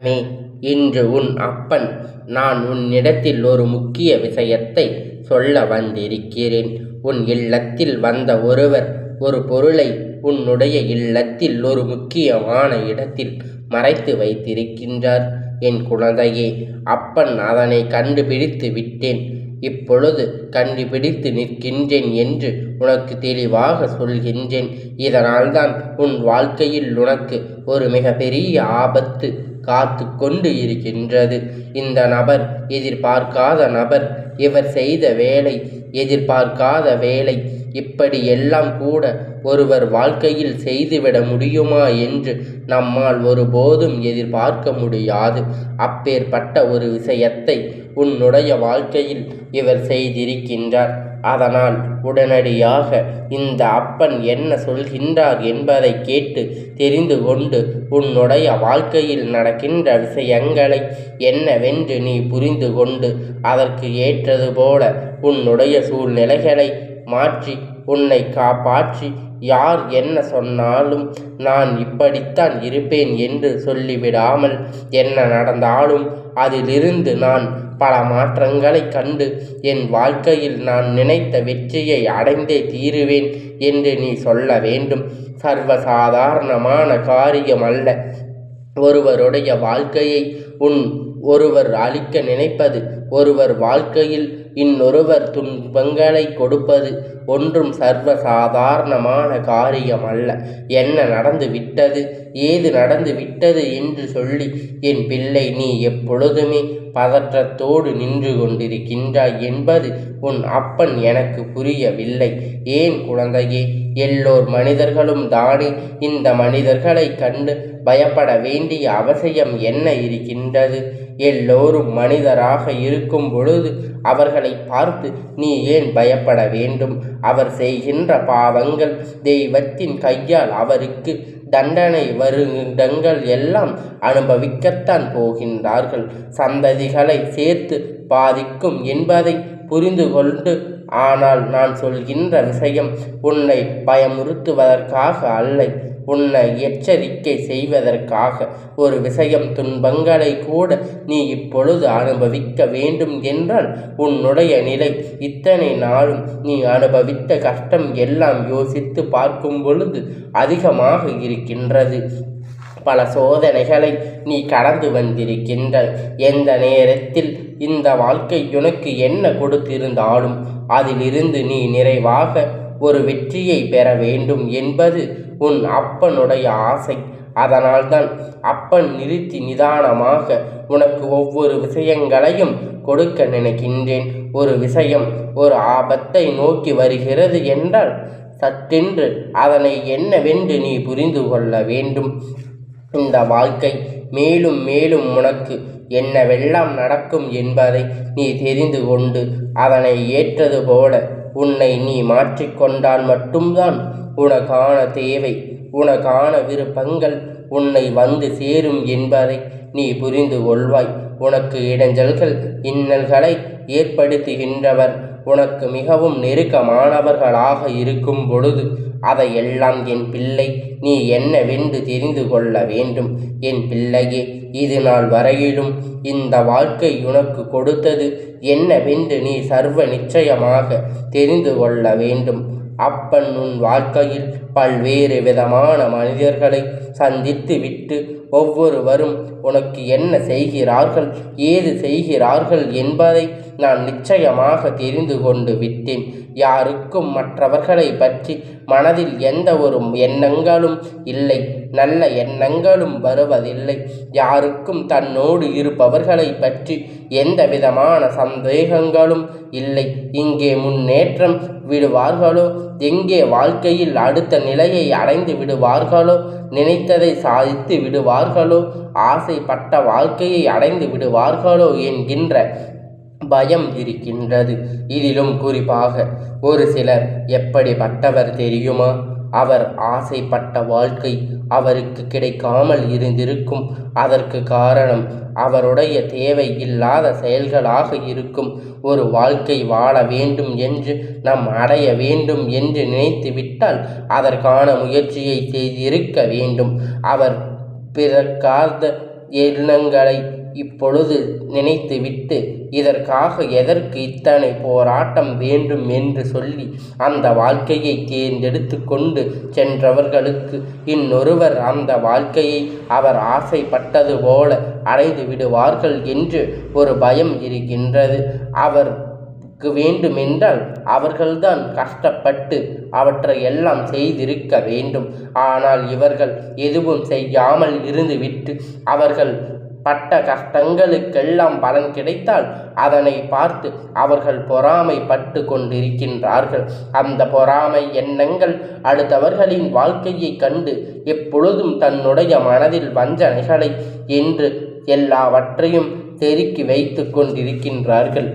மே இன்று உன் அப்பன் நான் உன்னிடத்தில் ஒரு முக்கிய விஷயத்தை சொல்ல வந்திருக்கிறேன். உன் இல்லத்தில் வந்த ஒருவர் ஒரு பொருளை உன்னுடைய இல்லத்தில் ஒரு முக்கியமான இடத்தில் மறைத்து வைத்திருக்கின்றார். என் குழந்தையே, அப்பன் அதனை கண்டுபிடித்து விட்டேன். இப்பொழுது கண்டுபிடித்து நிற்கின்றேன் என்று உனக்கு தெளிவாக சொல்கின்றேன். இதனால்தான் உன் வாழ்க்கையில் உனக்கு ஒரு மிகப்பெரிய ஆபத்து காத்து கொண்டு இருக்கின்றது. இந்த நபர் எதிர்பார்க்காத நபர், இவர் செய்த வேலை எதிர்பார்க்காத வேலை. இப்படி எல்லாம் கூட ஒருவர் வாழ்க்கையில் செய்துவிட முடியுமா என்று நம்மால் ஒருபோதும் எதிர்பார்க்க முடியாது. அப்பேற்பட்ட ஒரு விஷயத்தை உன்னுடைய வாழ்க்கையில் இவர் செய்திருக்கின்றார். அதனால் உடனடியாக இந்த அப்பன் என்ன சொல்கின்றார் என்பதை கேட்டு தெரிந்து கொண்டு உன்னுடைய வாழ்க்கையில் நடக்கின்ற விஷயங்களை என்னவென்று நீ புரிந்து கொண்டு அதற்கு ஏற்றது போல உன்னுடைய சூழ்நிலைகளை மாற்றி உன்னை காப்பாற்றி, யார் என்ன சொன்னாலும் நான் இப்படித்தான் இருப்பேன் என்று சொல்லிவிடாமல், என்ன நடந்தாலும் அதிலிருந்து நான் பல மாற்றங்களை கண்டு என் வாழ்க்கையில் நான் நினைத்த வெற்றியை அடைந்தே தீருவேன் என்று நீ சொல்ல வேண்டும். சர்வசாதாரணமான காரியம் அல்ல. ஒருவருடைய வாழ்க்கையை ஒருவர் அழிக்க நினைப்பது, ஒருவர் வாழ்க்கையில் இன்னொருவர் துன்பங்களை கொடுப்பது ஒன்றும் சர்வசாதாரணமான காரியம் அல்ல. என்ன நடந்து விட்டது, ஏது நடந்து விட்டது என்று சொல்லி என் பிள்ளை நீ எப்பொழுதுமே பதற்றத்தோடு நின்று கொண்டிருக்கின்றாய் என்பது உன் அப்பன் எனக்கு புரியவில்லை. ஏன் குழந்தையே, எல்லோர் மனிதர்களும் தானே. இந்த மனிதர்களை கண்டு பயப்பட வேண்டிய அவசியம் என்ன இருக்கின்றது? எல்லோரும் மனிதராக இருக்கும் பொழுது அவர்களை பார்த்து நீ ஏன் பயப்பட வேண்டும்? அவர் செய்கின்ற பாவங்கள் தெய்வத்தின் கையால் அவருக்கு தண்டனை வருடங்கள் எல்லாம் அனுபவிக்கத்தான் போகின்றார்கள். சந்ததிகளை சேர்த்து பாதிக்கும் என்பதை புரிந்து கொண்டு, ஆனால் நான் சொல்கின்ற விஷயம் உன்னை பயமுறுத்துவதற்காக அல்ல, உன்னை எச்சரிக்கை செய்வதற்காக. ஒரு விஷயம், துன்பங்களை கூட நீ இப்பொழுது அனுபவிக்க வேண்டும் என்றால் உன்னுடைய நிலை இத்தனை நாளும் நீ அனுபவித்த கஷ்டம் எல்லாம் யோசித்து பார்க்கும் பொழுது அதிகமாக இருக்கின்றது. பல சோதனைகளை நீ கடந்து வந்திருக்கின்றாய். எந்த நேரத்தில் இந்த வாழ்க்கை உனக்கு என்ன கொடுத்திருந்தாலும் அதிலிருந்து நீ நிறைவாக ஒரு வெற்றியை பெற வேண்டும் என்பது உன் அப்பனுடைய ஆசை. அதனால்தான் அப்பன் நிறுத்தி நிதானமாக உனக்கு ஒவ்வொரு விஷயங்களையும் கொடுக்க நினைக்கின்றேன். ஒரு விஷயம் ஒரு ஆபத்தை நோக்கி வருகிறது என்றால் சட்டென்று அதனை என்னவென்று நீ புரிந்து கொள்ள வேண்டும். இந்த வாழ்க்கை மேலும் மேலும் உனக்கு என்னவெல்லாம் நடக்கும் என்பதை நீ தெரிந்து கொண்டு அதனை ஏற்றது போல உன்னை நீ மாற்றிக்கொண்டால் மட்டும்தான் உனக்கான தேவை, உனக்கான விருப்பங்கள் உன்னை வந்து சேரும் என்பதை நீ புரிந்து கொள்வாய். உனக்கு இடைஞ்சல்கள் இன்னல்களை ஏற்படுத்துகின்றவர் உனக்கு மிகவும் நெருக்கமானவர்களாக இருக்கும் பொழுது அதையெல்லாம் என் பிள்ளை நீ என்னவென்று தெரிந்து கொள்ள வேண்டும். என் பிள்ளையே, இது நாள் வரையிலும் இந்த வாழ்க்கை உனக்கு கொடுத்தது என்னவென்று நீ சர்வ நிச்சயமாக தெரிந்து கொள்ள வேண்டும். அப்பன் உன் வாழ்க்கையில் பல்வேறு விதமான மனிதர்களை சந்தித்து விட்டு ஒவ்வொருவரும் உனக்கு என்ன செய்கிறார்கள், ஏது செய்கிறார்கள் என்பதை நான் நிச்சயமாக தெரிந்து கொண்டு விட்டேன். யாருக்கும் மற்றவர்களை பற்றி மனதில் எந்த ஒரு எண்ணங்களும் இல்லை, நல்ல எண்ணங்களும் வருவதில்லை. யாருக்கும் தன்னோடு இருப்பவர்களை பற்றி எந்த விதமான சந்தேகங்களும் இல்லை. இங்கே முன்னேற்றம் விடுவார்களோ, எங்கே வாழ்க்கையில் அடுத்த நிலையை அடைந்து விடுவார்களோ, நினைத்ததை சாதித்து விடுவார்களோ, ஆசைப்பட்ட வாழ்க்கையை அடைந்து விடுவார்களோ என்கின்ற பயம் இருக்கின்றது. இதிலும் குறிப்பாக ஒரு சிலர் எப்படிப்பட்டவர் தெரியுமா? அவர் ஆசைப்பட்ட வாழ்க்கை அவருக்கு கிடைக்காமல் இருந்திருக்கும். அதற்கு காரணம் அவருடைய தேவை இல்லாத செயல்களாக இருக்கும். ஒரு வாழ்க்கை வாழ வேண்டும் என்று நாம் அடைய வேண்டும் என்று நினைத்து விட்டால் அதற்கான முயற்சியை செய்திருக்க வேண்டும். அவர் பிறக்காத எண்ணங்களை இப்பொழுது நினைத்துவிட்டு இதற்காக எதற்கு இத்தனை போராட்டம் வேண்டும் என்று சொல்லி அந்த வாழ்க்கையை தேர்ந்தெடுத்து கொண்டு சென்றவர்களுக்கு இன்னொருவர் அந்த வாழ்க்கையை அவர் ஆசைப்பட்டது போல அடைந்து விடுவார்கள் என்று ஒரு பயம் இருக்கின்றது. அவருக்கு வேண்டுமென்றால் அவர்கள்தான் கஷ்டப்பட்டு அவற்றை எல்லாம் செய்திருக்க வேண்டும். ஆனால் இவர்கள் எதுவும் செய்யாமல் இருந்துவிட்டு அவர்கள் பட்ட கஷ்டங்களுக்கெல்லாம் பலன் கிடைத்தால் அதனை பார்த்து அவர்கள் பொறாமைப்பட்டு கொண்டிருக்கின்றார்கள். அந்த பொறாமை எண்ணங்கள் அடுத்தவர்களின் வாழ்க்கையை கண்டு எப்பொழுதும் தன்னுடைய மனதில் வஞ்சனைகளை என்று எல்லாவற்றையும் செருக்கி வைத்து கொண்டிருக்கின்றார்கள்.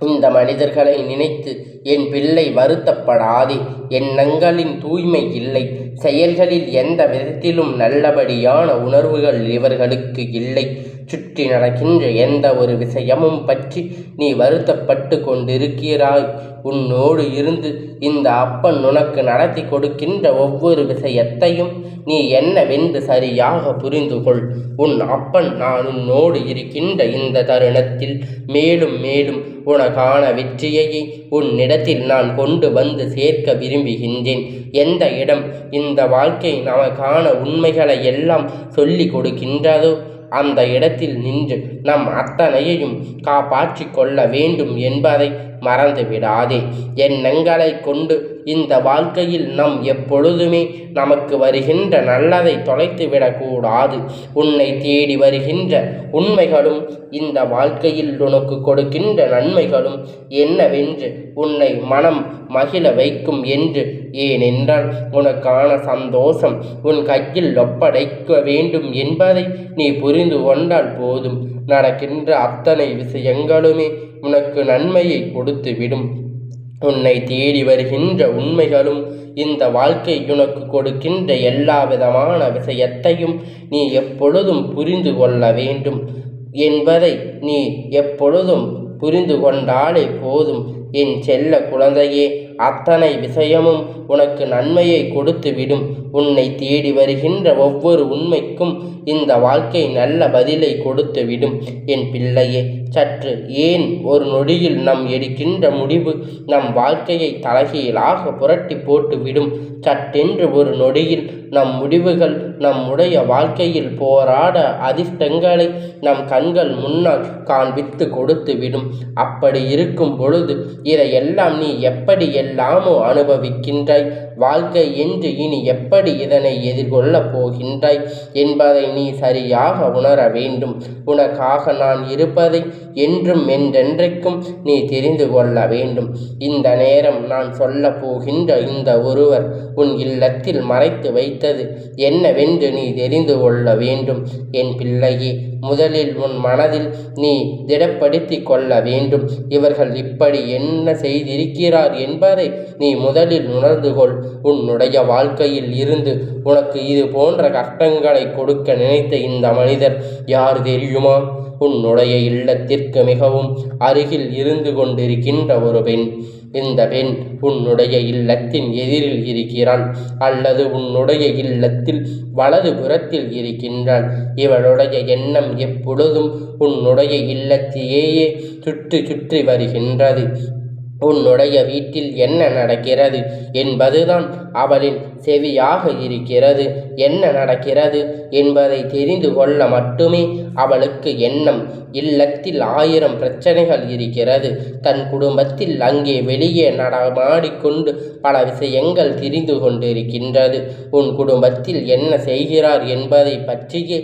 இந்த மனிதர்களை நினைத்து என் பிள்ளை வருத்தப்படாதே. எண்ணங்களின் தூய்மை இல்லை, செயல்களில் எந்த விதத்திலும் நல்லபடியான உணர்வுகள் இவர்களுக்கு இல்லை. சுற்றி நடக்கின்ற எந்த ஒரு விஷயமும் பற்றி நீ வருத்தப்பட்டு கொண்டிருக்கிறாய். உன்னோடு இருந்து இந்த அப்பன் உனக்கு நடத்தி கொடுக்கின்ற ஒவ்வொரு விஷயத்தையும் நீ என்னவென்று சரியாக புரிந்து கொள். உன் அப்பன் நான் உன்னோடு இருக்கின்ற இந்த தருணத்தில் மேலும் மேலும் உனக்கான வெற்றியை உன்னிடத்தில் நான் கொண்டு வந்து சேர்க்க விரும்புகின்றேன். எந்த இடம் இந்த வாழ்க்கை நமக்கான உண்மைகளை எல்லாம் சொல்லி கொடுக்கின்றதோ அந்த இடத்தில் நின்று நம் அத்தனையையும் காப்பாற்றி கொள்ள வேண்டும் என்பதை மறந்து விடாதே. எண்ணங்களை கொண்டு இந்த வாழ்க்கையில் நம் எப்பொழுதுமே நமக்கு வருகின்ற நல்லதை தொலைத்து விடக்கூடாது. உன்னை தேடி வருகின்ற உண்மைகளும் இந்த வாழ்க்கையில் உனக்கு கொடுக்கின்ற நன்மைகளும் என்னவென்று உன்னை மனம் மகிழ வைக்கும் என்று. ஏனென்றால் உனக்கான சந்தோஷம் உன் கையில் ஒப்படைக்க வேண்டும் என்பதை நீ புரிந்து கொண்டால் போதும். நடக்கின்ற அத்தனை விஷயங்களுமே உனக்கு நன்மையை கொடுத்துவிடும். உன்னை தேடி வருகின்ற உண்மைகளும் இந்த வாழ்க்கை உனக்கு கொடுக்கின்ற எல்லா விதமான விஷயத்தையும் நீ எப்பொழுதும் புரிந்து கொள்ள வேண்டும் என்பதை நீ எப்பொழுதும் புரிந்து கொண்டாலே போதும். என் செல்ல குழந்தையே, அத்தனை விஷயமும் உனக்கு நன்மையை கொடுத்துவிடும். உன்னை தேடி வருகின்ற ஒவ்வொரு உண்மைக்கும் இந்த வாழ்க்கை நல்ல பதிலை கொடுத்துவிடும். என் பிள்ளையே, சற்று ஏன் ஒரு நொடியில் நம் எடுக்கின்ற முடிவு நம் வாழ்க்கையை தலைகீழாக புரட்டி போட்டுவிடும். சட்டென்று ஒரு நொடியில் நம் முடிவுகள் நம்முடைய வாழ்க்கையில் போராட அதிர்ஷ்டங்களை நம் கண்கள் முன்னால் காண்பித்து கொடுத்துவிடும். அப்படி இருக்கும் பொழுது இதையெல்லாம் நீ எப்படி எல்லாமோ அனுபவிக்கின்றாய். வாழ்க்கை என்று இனி எப்படி இதனை எதிர்கொள்ளப் போகின்றாய் என்பதை நீ சரியாக உணர வேண்டும். உனக்காக நான் இருப்பதை என்றும் என்றென்றைக்கும் நீ தெரிந்து கொள்ள வேண்டும். இந்த நேரம் நான் சொல்ல போகின்ற இந்த ஒருவர் உன் இல்லத்தில் மறைத்து வைத்தது என்னவென்று நீ தெரிந்து கொள்ள வேண்டும். என் பிள்ளையே, முதலில் உன் மனதில் நீ திடப்படுத்தி கொள்ள வேண்டும். இவர்கள் இப்படி என்ன செய்திருக்கிறார் என்பதை நீ முதலில் உணர்ந்து கொள். உன்னுடைய வாழ்க்கையில் இருந்து உனக்கு இது போன்ற கஷ்டங்களை கொடுக்க நினைத்த இந்த மனிதர் யார் தெரியுமா? உன்னுடைய இல்லத்திற்கு மிகவும் அருகில் இருந்து கொண்டிருக்கின்ற ஒரு பெண். இந்த பெண் உன்னுடைய இல்லத்தின் எதிரில் இருக்கிறாள் அல்லது உன்னுடைய இல்லத்தில் வலது புறத்தில் இருக்கின்றாள். இவளுடைய எண்ணம் எப்பொழுதும் உன்னுடைய இல்லத்தையே சுற்றி சுற்றி வருகின்றது. உன்னுடைய வீட்டில் என்ன நடக்கிறது என்பதுதான் அவளின் செவியாக இருக்கிறது. என்ன நடக்கிறது என்பதை தெரிந்து கொள்ள மட்டுமே அவளுக்கு எண்ணம். இல்லத்தில் 1000 பிரச்சனைகள் இருக்கிறது. தன் குடும்பத்தில் அங்கே வெளியே நடமாடிக்கொண்டு பல விஷயங்கள் தெரிந்து கொண்டிருக்கின்றது. உன் குடும்பத்தில் என்ன செய்கிறார் என்பதை பற்றியே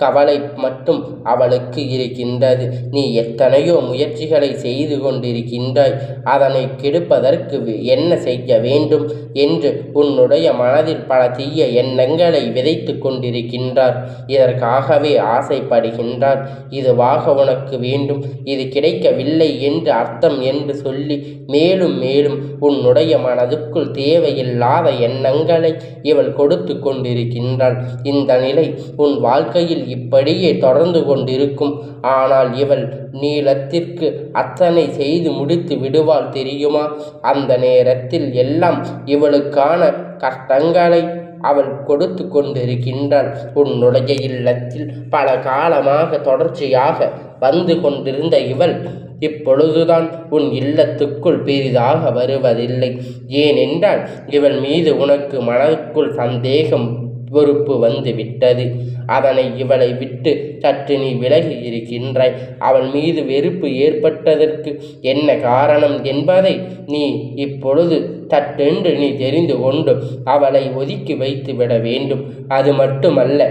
கவலை மட்டும் அவளுக்கு இருக்கின்றது. நீ எத்தனையோ முயற்சிகளை செய்து கொண்டிருக்கின்றாய். அதனை கெடுப்பதற்கு என்ன செய்ய வேண்டும் என்று உன்னுடைய மனதில் பல தீய எண்ணங்களை விதைத்து கொண்டிருக்கின்றார். இதற்காகவே ஆசைப்படுகின்றார். இதுவாக உனக்கு வேண்டும், இது கிடைக்கவில்லை என்று அர்த்தம் என்று சொல்லி மேலும் மேலும் உன்னுடைய மனதுக்குள் தேவையில்லாத எண்ணங்களை இவள் கொடுத்து கொண்டிருக்கின்றாள். இந்த நிலை உன் வாழ்க்கையில் இப்படியே தொடர்ந்து கொண்டிருக்கும். ஆனால் இவள் நீளத்திற்கு அத்தனை செய்து முடித்து விடுவாள் தெரியுமா? அந்த நேரத்தில் எல்லாம் இவளுக்கான கஷ்டங்களை அவள் கொடுத்து கொண்டிருக்கின்றாள். உன்னுடைய இல்லத்தில் பல காலமாக தொடர்ச்சியாக வந்து கொண்டிருந்த இவள் இப்பொழுதுதான் உன் இல்லத்துக்குள் பெரிதாக வருவதில்லை. ஏனென்றால் இவள் மீது உனக்கு மனதுக்குள் சந்தேகம் பொறுப்பு வந்து விட்டது. அதனை இவளை விட்டு சற்று நீ விலகி இருக்கின்றாய். அவள் மீது வெறுப்பு ஏற்பட்டதற்கு என்ன காரணம் என்பதை நீ இப்பொழுது சட்டென்று நீ தெரிந்து கொண்டு அவளை ஒதுக்கி வைத்து விட வேண்டும். அது மட்டுமல்ல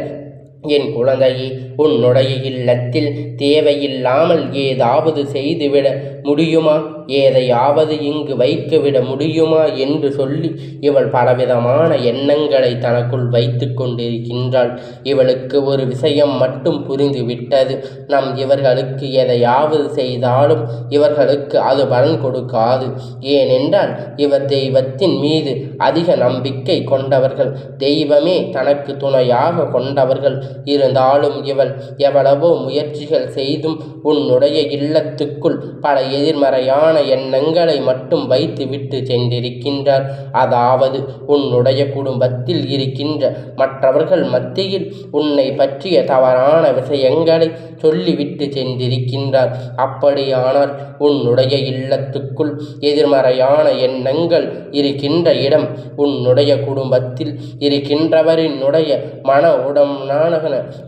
என் குழந்தையே, உன்னுடைய இல்லத்தில் தேவையில்லாமல் ஏதாவது செய்துவிட முடியுமா, ஏதையாவது இங்கு வைத்துவிட முடியுமா என்று சொல்லி இவள் பலவிதமான எண்ணங்களை தனக்குள் வைத்து கொண்டிருக்கின்றாள். இவளுக்கு ஒரு விஷயம் மட்டும் புரிந்துவிட்டது. நாம் இவர்களுக்கு எதையாவது செய்தாலும் இவர்களுக்கு அது பலன் கொடுக்காது. ஏனென்றால் இவர் தெய்வத்தின் மீது அதிக நம்பிக்கை கொண்டவர்கள், தெய்வமே தனக்கு துணையாக கொண்டவர்கள். இருந்தாலும் இவள் எவ்வளவோ முயற்சிகள் செய்தும் உன்னுடைய இல்லத்துக்குள் பல எதிர்மறையான எண்ணங்களை மட்டும் வைத்துவிட்டு சென்றிருக்கின்றார். அதாவது உன்னுடைய குடும்பத்தில் இருக்கின்ற மற்றவர்கள் மத்தியில் உன்னை பற்றிய தவறான விஷயங்களை சொல்லிவிட்டு சென்றிருக்கின்றார். அப்படியானால் உன்னுடைய இல்லத்துக்குள் எதிர்மறையான எண்ணங்கள் இருக்கின்ற இடம் உன்னுடைய குடும்பத்தில் இருக்கின்றவரினுடைய மன உடனான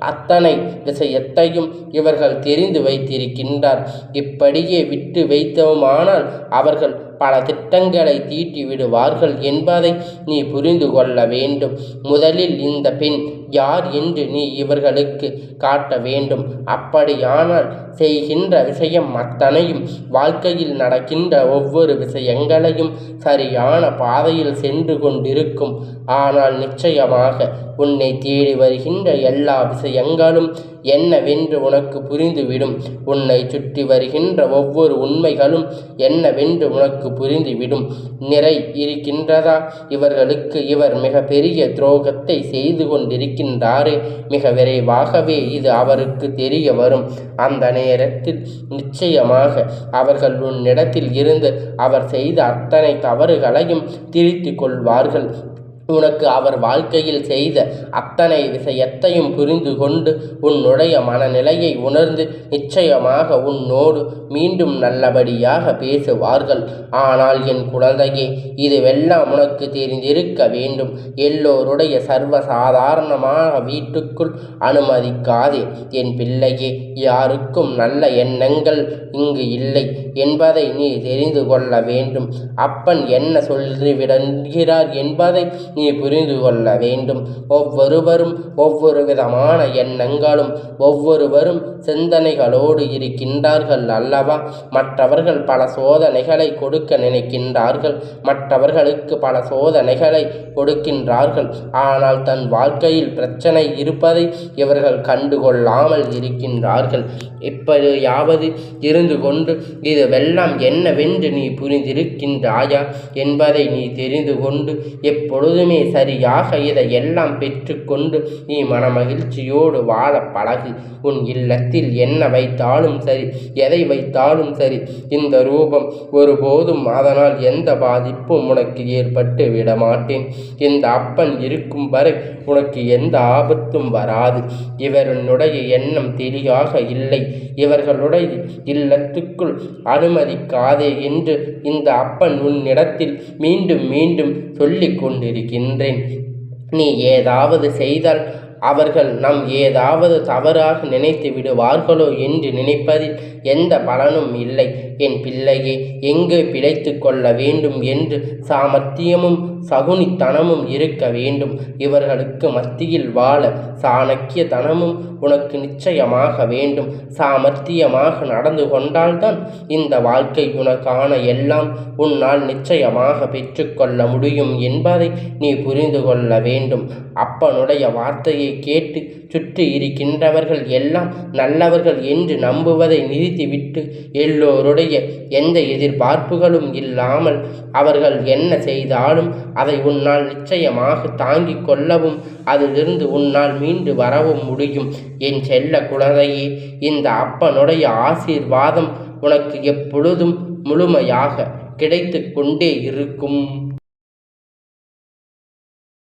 அத்தனை விஷயத்தையும் இவர்கள் தெரிந்து வைத்திருக்கின்றார். இப்படியே விட்டு வைத்தோமானால் அவர்கள் பல திட்டங்களை தீட்டி விடுவார்கள் என்பதை நீ புரிந்து கொள்ள வேண்டும். முதலில் இந்த பெண் யார் என்று நீ இவர்களுக்கு காட்ட வேண்டும். அப்படியானால் செய்கின்ற விஷயம் அத்தனையும், வாழ்க்கையில் நடக்கின்ற ஒவ்வொரு விஷயங்களையும் சரியான பாதையில் சென்று கொண்டிருக்கும். ஆனால் நிச்சயமாக உன்னை தேடி வருகின்ற எல்லா விஷயங்களும் என்னவென்று உனக்கு புரிந்துவிடும். உன்னை சுற்றி வருகின்ற ஒவ்வொரு உண்மைகளும் என்னவென்று உனக்கு புரிந்துவிடும். நிறை இருக்கின்றதா இவர்களுக்கு? இவர் மிக பெரிய துரோகத்தை செய்து கொண்டிருக்கின்றாரே, மிக விரைவாகவே இது அவருக்கு தெரிய வரும். அந்த நேரத்தில் நிச்சயமாக அவர்கள் உன்னிடத்தில் இருந்து அவர் செய்த அத்தனை தவறுகளையும் திருத்தி கொள்வார்கள். உனக்கு அவர் வாழ்க்கையில் செய்த அத்தனை விஷயத்தையும் புரிந்து கொண்டு உன்னுடைய மனநிலையை உணர்ந்து நிச்சயமாக உன்னோடு மீண்டும் நல்லபடியாக பேசுவார்கள். ஆனால் என் குழந்தையே, இதுவெல்லாம் உனக்கு தெரிந்திருக்க வேண்டும். எல்லோருடைய சர்வசாதாரணமாக வீட்டுக்குள் அனுமதிக்காதே என் பிள்ளையே. யாருக்கும் நல்ல எண்ணங்கள் இங்கு இல்லை என்பதை நீ தெரிந்து கொள்ள வேண்டும். அப்பன் என்ன சொல்லிவிடுகிறார் என்பதை நீ புரிந்து கொள்ள வேண்டும். ஒவ்வொருவரும் ஒவ்வொரு விதமான எண்ணங்களும் ஒவ்வொருவரும் சிந்தனைகளோடு இருக்கின்றார்கள் அல்லவா? மற்றவர்கள் பல சோதனைகளை கொடுக்க நினைக்கின்றார்கள், மற்றவர்களுக்கு பல சோதனைகளை கொடுக்கின்றார்கள். ஆனால் தன் வாழ்க்கையில் பிரச்சனை இருப்பதை இவர்கள் கண்டுகொள்ளாமல் இருக்கின்றார்கள். இப்படியாவது இருந்து கொண்டு இதுவெல்லாம் என்னவென்று நீ புரிந்திருக்கின்றாயா என்பதை நீ தெரிந்து கொண்டு எப்பொழுதுமே சரியாக இதையெல்லாம் பெற்றுக்கொண்டு நீ மனமகிழ்ச்சியோடு வாழ பழகு. உன் இல்லத்தில் என்ன வைத்தாலும் சரி, எதை வைத்தாலும் சரி, இந்த ரூபம் ஒருபோதும் அதனால் எந்த பாதிப்பும் உனக்கு ஏற்பட்டு விடமாட்டேன். இந்த அப்பன் இருக்கும் வரை உனக்கு எந்த ஆபத்தும் வராது. இவருடைய எண்ணம் தெளிவாக இல்லை. இவர்களுடைய இல்லத்துக்குள் அனுமதிக்காதே என்று இந்த அப்பன் உன்னிடத்தில் மீண்டும் மீண்டும் சொல்லிக் கொண்டிருக்கின்றேன். நீ ஏதாவது செய்தால் அவர்கள் நம் ஏதாவது தவறாக நினைத்து விடுவார்களோ என்று நினைப்பதில் எந்த பலனும் இல்லை. என் பிள்ளையே, எங்கு பிழைத்து கொள்ள வேண்டும் என்று சாமர்த்தியமும் சகுனித்தனமும் இருக்க வேண்டும். இவர்களுக்கு மத்தியில் வாழ சாணக்கியத்தனமும் உனக்கு நிச்சயமாக வேண்டும். சாமர்த்தியமாக நடந்து கொண்டால்தான் இந்த வாழ்க்கை உனக்கான எல்லாம் உன்னால் நிச்சயமாக பெற்றுக்கொள்ள முடியும் என்பதை நீ புரிந்து கொள்ள வேண்டும். அப்பனுடைய வார்த்தையை கேட்டு சுற்றி இருக்கின்றவர்கள் எல்லாம் நல்லவர்கள் என்று நம்புவதை நிறுத்திவிட்டு எல்லோருடைய எந்த எதிர்பார்ப்புகளும் இல்லாமல் அவர்கள் என்ன செய்தாலும் அதை உன்னால் நிச்சயமாக தாங்கிக் கொள்ளவும் அதிலிருந்து உன்னால் மீண்டு வரவும் முடியும். என் செல்ல குழந்தையே, இந்த அப்பனுடைய ஆசீர்வாதம் உனக்கு எப்பொழுதும் முழுமையாக கிடைத்து கொண்டே இருக்கும்.